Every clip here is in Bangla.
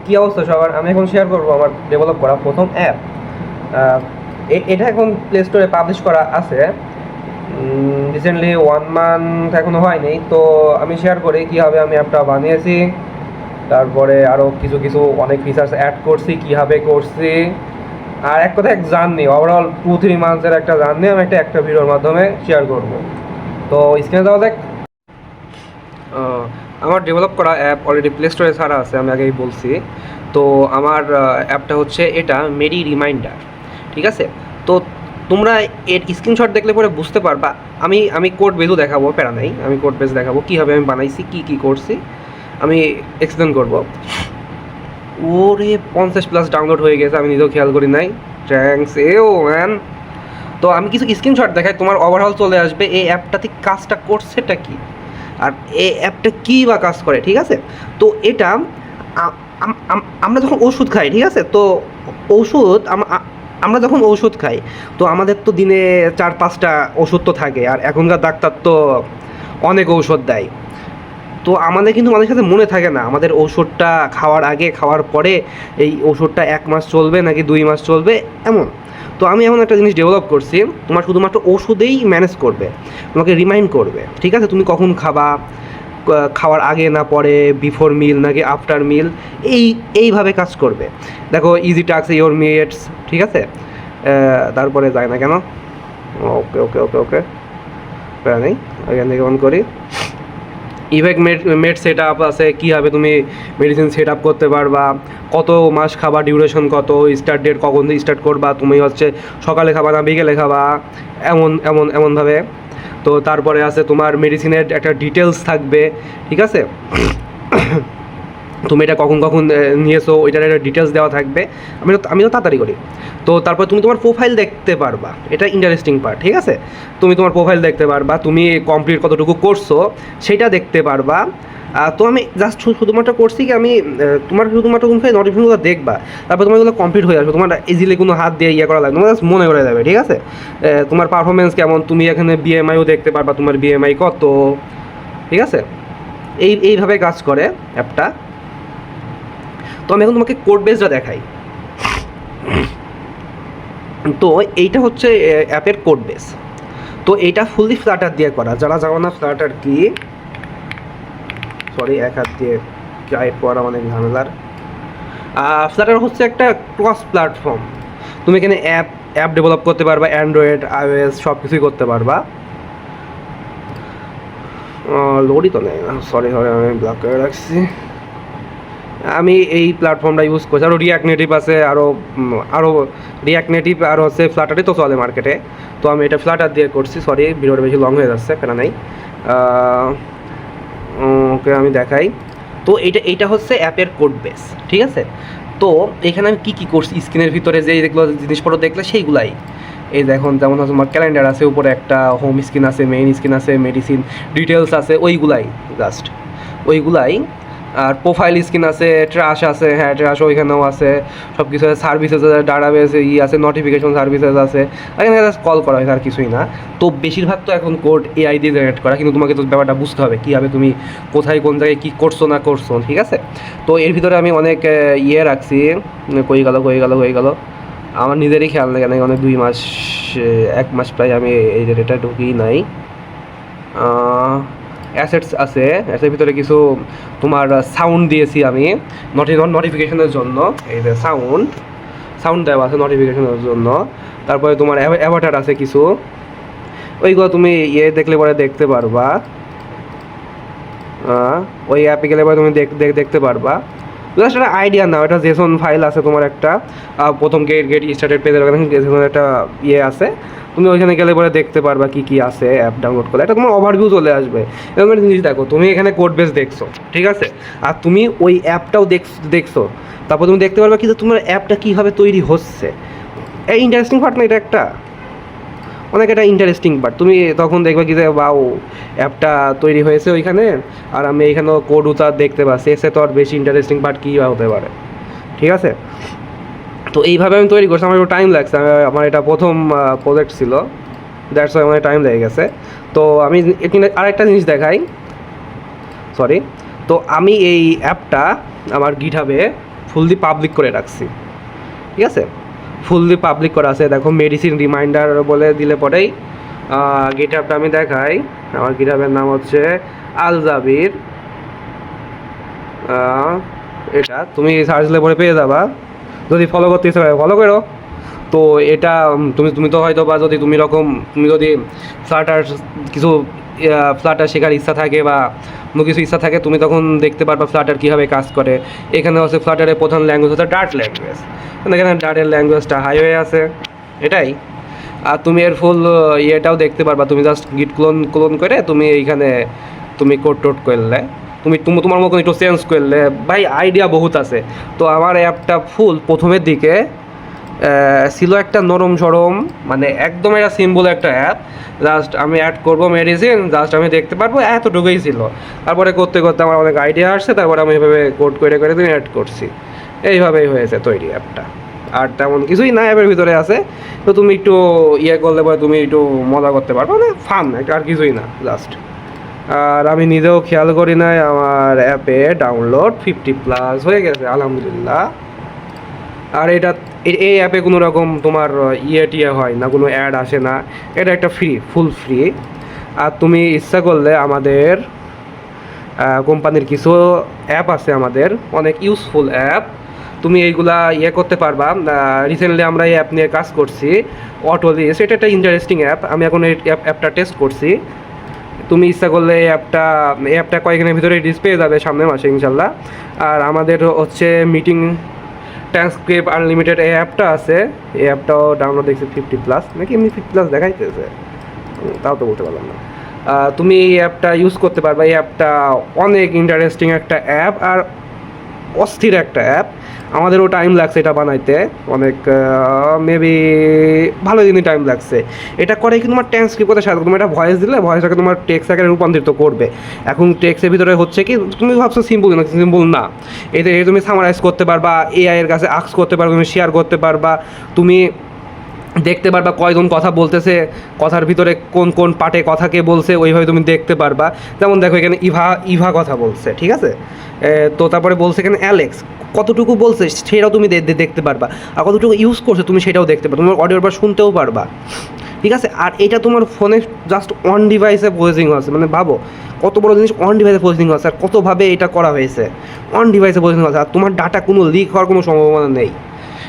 কী অবস্থা সবার? আমি এখন শেয়ার করবো আমার ডেভেলপ করা প্রথম অ্যাপ। এটা এখন প্লে স্টোরে পাবলিশ করা আছে, রিসেন্টলি 1 মান্থ এখনও হয়নি। তো আমি শেয়ার করি কীভাবে আমি অ্যাপটা বানিয়েছি, তারপরে আরও কিছু কিছু অনেক ফিচার্স অ্যাড করছি, কীভাবে করছি, আর এক কথা এক জার্নি, ওভারঅল 2-3 মান্থসের একটা জার্নি আমি একটা ভিডিওর মাধ্যমে শেয়ার করব। তো স্ক্রিনে যাওয়া দেখ। আমার ডেভেলপ করা অ্যাপ অলরেডি প্লে স্টোরে ছাড়া আছে, আমি আগেই বলছি। তো আমার অ্যাপটা হচ্ছে এটা মেডি রিমাইন্ডার, ঠিক আছে? তো তোমরা এর স্ক্রিনশট দেখলে পরে বুঝতে পারবা। আমি কোড বেজও দেখাবো, প্যারা নাই, আমি কোড বেজ দেখাবো কীভাবে আমি বানাইছি, কী করছি আমি এক্সপ্লেন করবো। ওরে 50+ ডাউনলোড হয়ে গেছে, আমি নিজেও খেয়াল করি নাই। থ্যাঙ্কস ও ম্যান। তো আমি কিছু স্ক্রিনশট দেখাই, তোমার ওভারঅল চলে আসবে এই অ্যাপটাতে কাজটা করছেটা কি, আর এই অ্যাপটা কী বা কাজ করে, ঠিক আছে? তো এটা আমরা যখন ওষুধ খাই, ঠিক আছে? তো ঔষধ আমরা যখন ঔষধ খাই, তো আমাদের তো দিনে 4-5টা ওষুধ তো থাকে, আর এখনকার ডাক্তার তো অনেক ঔষধ দেয়। তো আমাদের কিন্তু আমাদের সাথে মনে থাকে না আমাদের ঔষধটা খাওয়ার আগে খাওয়ার পরে এই ওষুধটা 1 মাস চলবে নাকি 2 মাস চলবে, এমন। তো আমি এমন একটা জিনিস ডেভেলপ করছি, তোমার শুধুমাত্র ওষুধেই ম্যানেজ করবে, তোমাকে রিমাইন্ড করবে, ঠিক আছে? তুমি কখন খাবা, খাওয়ার আগে না পরে, বিফোর মিল নাকি আফটার মিল, এইভাবে কাজ করবে। দেখো ইজি টাস্ক ইওর মেটস, ঠিক আছে? তারপরে যায় না কেন, ওকে ওকে ওকে ওকে, নেই, এখান থেকে অন করি। ইভেক মেড সেট আপ আছে, কীভাবে তুমি মেডিসিন সেট আপ করতে পারবা, কত মাস খাবা, ডিউরেশন কত, স্টার্ট ডেট কখন স্টার্ট করবা, তুমি হচ্ছে সকালে খাবা না বিকেলে খাবা, এমনভাবে। তো তারপরে আছে তোমার মেডিসিনের একটা ডিটেলস থাকবে, ঠিক আছে? তুমি এটা কখন কখন নিয়েছো ওইটার একটা ডিটেলস দেওয়া থাকবে। আমি তো তাড়াতাড়ি করি। তো তারপর তুমি তোমার প্রোফাইল দেখতে পারবা, এটা ইন্টারেস্টিং পার্ট, ঠিক আছে? তুমি তোমার প্রোফাইল দেখতে পারবা, তুমি কমপ্লিট কতটুকু করছো সেটা দেখতে পারবা। তো আমি জাস্ট শুধুমাত্র করছি কি, আমি তোমার শুধুমাত্র তুমি নোটিফিকেশনগুলো দেখবা, তারপর তোমার এগুলো কমপ্লিট হয়ে আসবে, তোমার ইজিলি কোনো হাত দিয়ে ইয়ে করা লাগবে, তোমার জাস্ট মনে করে যাবে, ঠিক আছে? তোমার পারফরমেন্স কেমন, তুমি এখানে বিএমআইও দেখতে পারবা, তোমার বিএমআই কত, ঠিক আছে? এইভাবে কাজ করে অ্যাপটা। তো আমি এখন তোমাকে কোড বেসটা দেখাই। তো এইটা হচ্ছে অ্যাপের কোড বেস। তো এইটা ফুললি ফ্লাটার দিয়ে করা, যারা জানো না ফ্লাটার কি, সরি এক হাত দিয়ে টাইপ করা অনেক ঝামেলার। ফ্লাটার হচ্ছে একটা ক্রস প্ল্যাটফর্ম, তুমি এখানে অ্যাপ ডেভেলপ করতে পারবা, অ্যান্ড্রয়েড আইওএস সব কিছুই করতে পারবা। লোডই তো নেই, সরি আমি ব্লক করে রাখছি। আমি এই প্ল্যাটফর্মটা ইউজ করছি, আরও রিয়াক্ট নেটিভ আছে, আরও রিয়াক্ট নেটিভ আর হচ্ছে ফ্লাটারই তো চলে মার্কেটে। তো আমি এটা ফ্লাটার দিয়ে করছি, সরি ভিডিওটা বেশি লং হয়ে যাচ্ছে, কেন নাই। ওকে আমি দেখাই। তো এইটা হচ্ছে অ্যাপের কোড বেস, ঠিক আছে? তো এখানে আমি কী করছি, স্ক্রিনের ভিতরে যে যেগুলো জিনিসপত্র দেখলে সেইগুলাই, এই দেখুন যেমন হচ্ছে আমার ক্যালেন্ডার আছে, উপরে একটা হোম স্ক্রিন আছে, মেইন স্ক্রিন আছে, মেডিসিন ডিটেলস আছে, ওইগুলাই জাস্ট ওইগুলাই। আর প্রোফাইল স্ক্রিন আছে, ট্র্যাশ আছে, হ্যাঁ ট্র্যাশ ওইখানেও আছে, সব কিছু আছে, সার্ভিসেস আছে, ডাটাবেস আছে, নোটিফিকেশন সার্ভিসেস আছে, এখানে কল করা হয় আর কিছুই না। তো বেশিরভাগ তো এখন কোড এআই দিয়ে জেনারেট করা, কিন্তু তোমাকে তো ব্যাপারটা বুঝতে হবে কীভাবে তুমি কোথায় কোন জায়গায় কী করছো না করছো, ঠিক আছে? তো এর ভিতরে আমি অনেক রাখছি, হয়ে গেল আমার নিজেরই খেয়াল নেই, কেন অনেক 2 মাস 1 মাস প্রায় আমি এই ডেটা ঢুকিই নাই। অ্যাসেটস আছে, অ্যাসের ভিতরে কিছু তোমার সাউন্ড দিয়েছি আমি নোটিফিকেশনের জন্য, এই যে সাউন্ড দেওয়া আছে নোটিফিকেশনের জন্য। তারপরে তোমার অ্যাভাটার আছে কিছু, ওইগুলো তুমি দেখলে পরে দেখতে পারবা, ওই অ্যাপে গেলে পরে তুমি দেখতে পারবা। জাস্ট একটা আইডিয়া নাও, এটা জেসন ফাইল আছে তোমার একটা, প্রথম গেট স্টার্টেড পেজের ওখানে জেসন একটা আছে, তুমি ওইখানে গেলে পরে দেখতে পারবা কী আছে অ্যাপ ডাউনলোড করলে, এটা তোমার ওভারভিউ চলে আসবে। এরকম একটা জিনিস দেখো, তুমি এখানে কোড বেস দেখছো, ঠিক আছে? আর তুমি ওই অ্যাপটাও দেখছো, তারপর তুমি দেখতে পারবা কি যে তোমার অ্যাপটা কীভাবে তৈরি হচ্ছে। এই ইন্টারেস্টিং পার্ট না এটা একটা, অনেক একটা ইন্টারেস্টিং পার্ট। তুমি তখন দেখবে কি যে বাও অ্যাপটা তৈরি হয়েছে ওইখানে, আর আমি এইখানেও কোড উতার দেখতে পাচ্ছি, এসে তো আর বেশি ইন্টারেস্টিং পার্ট কী হতে পারে, ঠিক আছে? তো এইভাবে আমি তৈরি করছি, আমার একটু টাইম লাগছে, আমার এটা প্রথম প্রজেক্ট ছিল, দ্যাটস ওয়াই আমার টাইম লেগে গেছে। তো আমি এখানে আরেকটা জিনিস দেখাই, সরি। তো আমি এই অ্যাপটা আমার গিটহাবে ফুললি পাবলিক করে রাখছি, ঠিক আছে, ফুললি পাবলিক করা আছে। দেখো মেডিসিন রিমাইন্ডার বলে দিলে পরেই গিটহাবটা আমি দেখাই। আমার গিটহাবের নাম হচ্ছে আল জাবির। এটা তুমি সার্চ দিলে পরে পেয়ে যাবা, যদি ফলো করতে ইচ্ছে করে ফলো করো। তো এটা তুমি তুমি তো হয়তো বা যদি তুমি যদি ফ্লাটার কিছু ফ্লাটার শেখার ইচ্ছা থাকে বা অন্য কিছু ইচ্ছা থাকে, তুমি তখন দেখতে পারবা ফ্লাটার কীভাবে কাজ করে। এখানে হচ্ছে ফ্লাটারের প্রধান ল্যাঙ্গুয়েজ হচ্ছে ডার্ট ল্যাঙ্গুয়েজ, এখানে ডার্টের ল্যাঙ্গুয়েজটা হাইওয়ে আছে, এটাই। আর তুমি এর ফুল ইয়েটাও দেখতে পারবা, তুমি জাস্ট গিট ক্লোন করে তুমি এইখানে তুমি কোড টোড করলে, তুমি তোমার মতন একটু চেঞ্জ করলে, ভাই আইডিয়া বহুত আছে। তো আমার অ্যাপটা ফুল প্রথমের দিকে ছিল একটা নরম সরম, মানে একদম একটা সিম্পল একটা অ্যাপ, জাস্ট আমি অ্যাড করবো মেডিসিন, জাস্ট আমি দেখতে পারবো, এতটুকুই ছিল। তারপরে করতে করতে আমার অনেক আইডিয়া আসছে, তারপরে আমি এভাবে কোড করে করে তুমি অ্যাড করছি, এইভাবেই হয়েছে তৈরি অ্যাপটা। আর তেমন কিছুই না অ্যাপের ভিতরে আছে, তো তুমি একটু ইয়ে করলে পরে তুমি একটু মজা করতে পারবো, মানে ফান একটা, আর কিছুই না জাস্ট। আর আমি নিজেও খেয়াল করি নাই আমার অ্যাপে ডাউনলোড 50+ হয়ে গেছে আলহামদুলিল্লাহ। আর এটা এই অ্যাপে কোনো রকম তোমার টিয়ে হয় না, কোনো অ্যাড আসে না, এটা একটা ফুল ফ্রি। আর তুমি ইচ্ছা করলে আমাদের কোম্পানির কিছু অ্যাপ আছে, আমাদের অনেক ইউজফুল অ্যাপ, তুমি এইগুলা করতে পারবা। রিসেন্টলি আমরা এই অ্যাপ নিয়ে কাজ করছি, অটোলিস্ট, এটা একটা ইন্টারেস্টিং অ্যাপ, আমি এখন এই অ্যাপটা টেস্ট করছি। তুমি ইচ্ছা করলে এই অ্যাপটা কয়েকদিনের ভিতরে পেয়ে যাবে সামনের মাসে ইনশাল্লাহ। আর আমাদের হচ্ছে মিটিং ট্রান্সক্রিপ্ট আনলিমিটেড এই অ্যাপটা আছে, এই অ্যাপটাও ডাউনলোড দেখছি 50+ নাকি এমনি 50+ দেখাইতেছে, তাও তো বলতে পারলাম না। তুমি এই অ্যাপটা ইউজ করতে পারবে, এই অ্যাপটা অনেক ইন্টারেস্টিং একটা অ্যাপ আর অস্থির একটা অ্যাপ। আমাদেরও টাইম লাগছে এটা বানাইতে, অনেক মেবি ভালো দিনই টাইম লাগছে। এটা করে কি তোমার ট্রান্সক্রিপ্টের সাথে তুমি একটা ভয়েস দিলে ভয়েসটাকে তোমার টেক্সট আকারে রূপান্তরিত করবে। এখন টেক্সটের ভিতরে হচ্ছে কি, তুমি ভাবছো সিম্পল না, সিম্পল না, এতে তুমি সামারাইজ করতে পারবা, এআই এর কাছে আস্ক করতে পারবা, তুমি শেয়ার করতে পারবা, তুমি দেখতে পারবা কয়জন কথা বলতেছে, কথার ভিতরে কোন কোন পার্টে কথা কে বলছে, ওইভাবে তুমি দেখতে পারবা। যেমন দেখো এখানে ইভা কথা বলছে, ঠিক আছে, তো তারপরে বলছে এখানে অ্যালেক্স, কতটুকু বলছে সেটাও তুমি দেখতে পারবা, আর কতটুকু ইউজ করছে তুমি সেটাও দেখতে পারবা, তোমার অডিওর পর শুনতেও পারবা, ঠিক আছে। আর এটা তোমার ফোনে জাস্ট অন ডিভাইসে প্রসেসিং হচ্ছে, মানে ভাবো কত বড় জিনিস অন ডিভাইসে প্রসেসিং হচ্ছে, আর কতভাবে এটা করা হয়েছে, অন ডিভাইসে প্রসেসিং হচ্ছে, আর তোমার ডাটা কোনো লিক হওয়ার কোনো সম্ভাবনা নেই,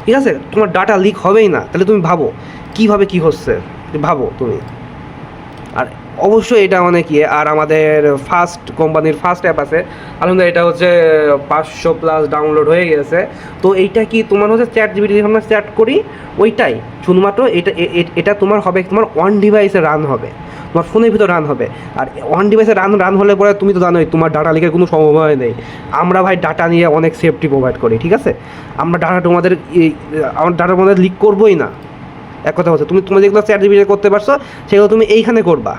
ঠিক আছে, তোমার ডাটা লিক হবেই না। তাহলে তুমি ভাবো কীভাবে কী হচ্ছে, ভাবো তুমি। আর অবশ্যই এটা অনেক ইয়ে। আর আমাদের কোম্পানির ফার্স্ট অ্যাপ আছে আলহামদুলিল্লাহ, এটা হচ্ছে 500+ ডাউনলোড হয়ে গেছে। তো এইটা কি তোমার হচ্ছে ChatGPT আমরা চ্যাট করি ওইটাই, শুধুমাত্র এটা তোমার হবে, তোমার অন ডিভাইসে রান হবে, তোমার ফোনের ভিতর রান হবে। আর অন ডিভাইসে রান হলে পরে তুমি তো জানোই তোমার ডাটা লিকের কোনো সম্ভাবনা নেই। আমরা ভাই ডাটা নিয়ে অনেক সেফটি প্রোভাইড করি, ঠিক আছে, আমরা ডাটা তোমাদের আমার ডাটা তোমাদের লিক করবোই না। এক কথা হচ্ছে তুমি যেগুলো ChatGPT করতে পারছো সেগুলো তুমি এইখানে করবা,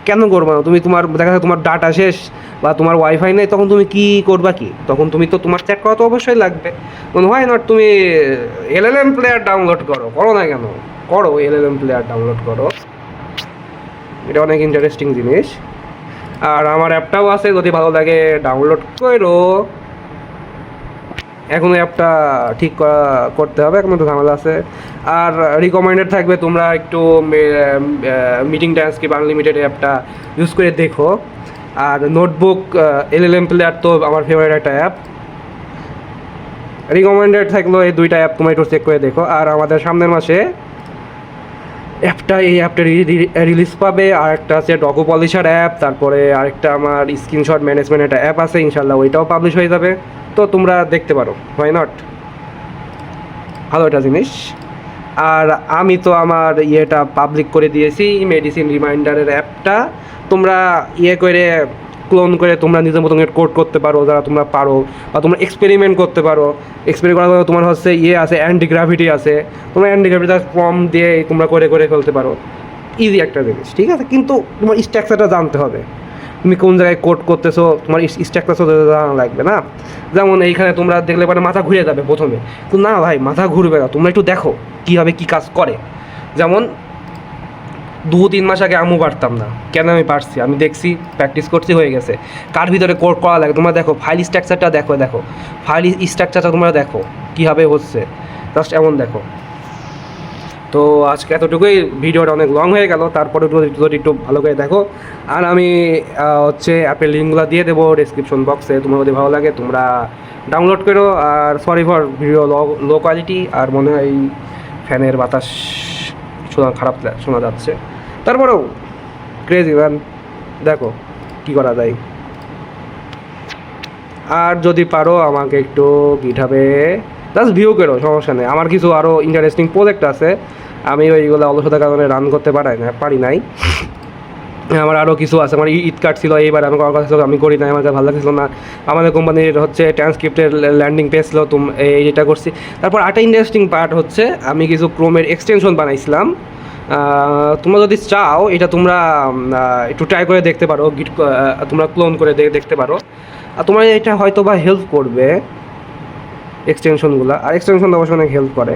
কেন করবা না? তুমি তোমার দেখা যাচ্ছে তোমার ডাটা শেষ বা তোমার ওয়াইফাই নেই, তখন তুমি কি করবা, কি তখন তুমি তো তোমার চ্যাট করা তো অবশ্যই লাগবে। হয় নট তুমি LLM প্লেয়ার ডাউনলোড করো না কেন, করো LLM প্লেয়ার ডাউনলোড করো, এটা অনেক ইন্টারেস্টিং জিনিস। আর আমার অ্যাপটাও আছে, যদি ভালো লাগে ডাউনলোড করো। এখনও অ্যাপটা ঠিক করতে হবে, এখন তো ঝামেলা আছে। আর রিকমেন্ডেড থাকবে তোমরা একটু মিটিং ট্রান্সক্রিপ্ট আনলিমিটেড অ্যাপটা ইউজ করে দেখো। আর নোটবুক LLM প্লেয়ার তো আমার ফেভারিট একটা অ্যাপ, রিকমেন্ডেড থাকলো এই দুইটা অ্যাপ তোমরা একটু চেক করে দেখো। আর আমাদের সামনের মাসে এই অ্যাপটা রিলিজ পাবে। আর একটা আছে ডকু পলিশার অ্যাপ, তারপরে আরেকটা আমার স্ক্রিনশট ম্যানেজমেন্ট একটা অ্যাপ আছে, ইনশাল্লাহ ওইটাও পাবলিশ হয়ে যাবে। তো তোমরা দেখতে পারো, হোয়াই নট, ভালো একটা জিনিস। আর আমি তো আমার ইয়েটা পাবলিক করে দিয়েছি, মেডিসিন রিমাইন্ডারের অ্যাপটা তোমরা করে ক্লোন করে তোমরা নিজের মতন কোড করতে পারো যারা তোমরা পারো, বা তোমরা এক্সপেরিমেন্ট করতে পারো। এক্সপেরিমেন্ট করার পরে তোমার হচ্ছে আছে অ্যান্টি গ্র্যাভিটি আছে, তোমরা অ্যান্টি গ্র্যাভিটি ফর্ম দিয়ে তোমরা করে ফেলতে পারো, ইজি একটা জিনিস, ঠিক আছে। কিন্তু তোমার স্ট্রাকচারটা জানতে হবে, তুমি কোন জায়গায় কোড করতেছো, তোমার স্ট্রাকচার জানা লাগবে না। যেমন এইখানে তোমরা দেখলে পরে মাথা ঘুরে যাবে প্রথমে, তো না ভাই মাথা ঘুরবে না, তোমরা একটু দেখো কীভাবে কী কাজ করে। যেমন 2-3 মাস আগে আমিও পারতাম না। কেন আমি পারছি? আমি দেখছি, প্র্যাকটিস করছি, হয়ে গেছে। কার ভিতরে করা লাগে তোমরা দেখো, ফাইল স্ট্রাকচারটা দেখো, ফাইল স্ট্রাকচারটা তোমরা দেখো কীভাবে হচ্ছে, জাস্ট এমন দেখো। তো আজকে এতটুকুই, ভিডিওটা অনেক লং হয়ে গেল, তারপরে যদি একটু ভালো করে দেখো। আর আমি হচ্ছে অ্যাপের লিঙ্কগুলো দিয়ে দেবো ডেসক্রিপশন বক্সে, তোমার যদি ভালো লাগে তোমরা ডাউনলোড করো। আর sorry for video low quality, আর মনে হয় ফ্যানের বাতাস খারাপ শোনা যাচ্ছে, তারপরেও ক্রেজি ম্যান, দেখো কী করা যায়। আর যদি পারো আমাকে একটু গিটহাবে জাস্ট ভিউ করো, সমস্যা নেই। আমার কিছু আরও ইন্টারেস্টিং প্রজেক্ট আছে, আমি ওইগুলো অলসতার কারণে রান করতে পারি নাই। আমার আরও কিছু আছে, আমার ঈদ কার্ড ছিল এইবার, আমি করার কথা ছিল, আমি করি নাই, আমার ভালো লাগছিল না। আমাদের কোম্পানির হচ্ছে ট্রান্সক্রিপ্টের ল্যান্ডিং পেজ ছিল, এইটা করছি। তারপর আরেকটা ইন্টারেস্টিং পার্ট হচ্ছে আমি কিছু ক্রোমের এক্সটেনশন বানাইছিলাম। তোমরা যদি চাও এটা তোমরা একটু ট্রাই করে দেখতে পারো, তোমরা ক্লোন করে দেখতে পারো, আর তোমার এটা হয়তো বা হেল্প করবে এক্সটেনশনগুলো, আর এক্সটেনশন অবশ্যই অনেক হেল্প করে।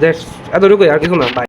দ্যাটস এতটুকুই, আর কিছু না। বাই।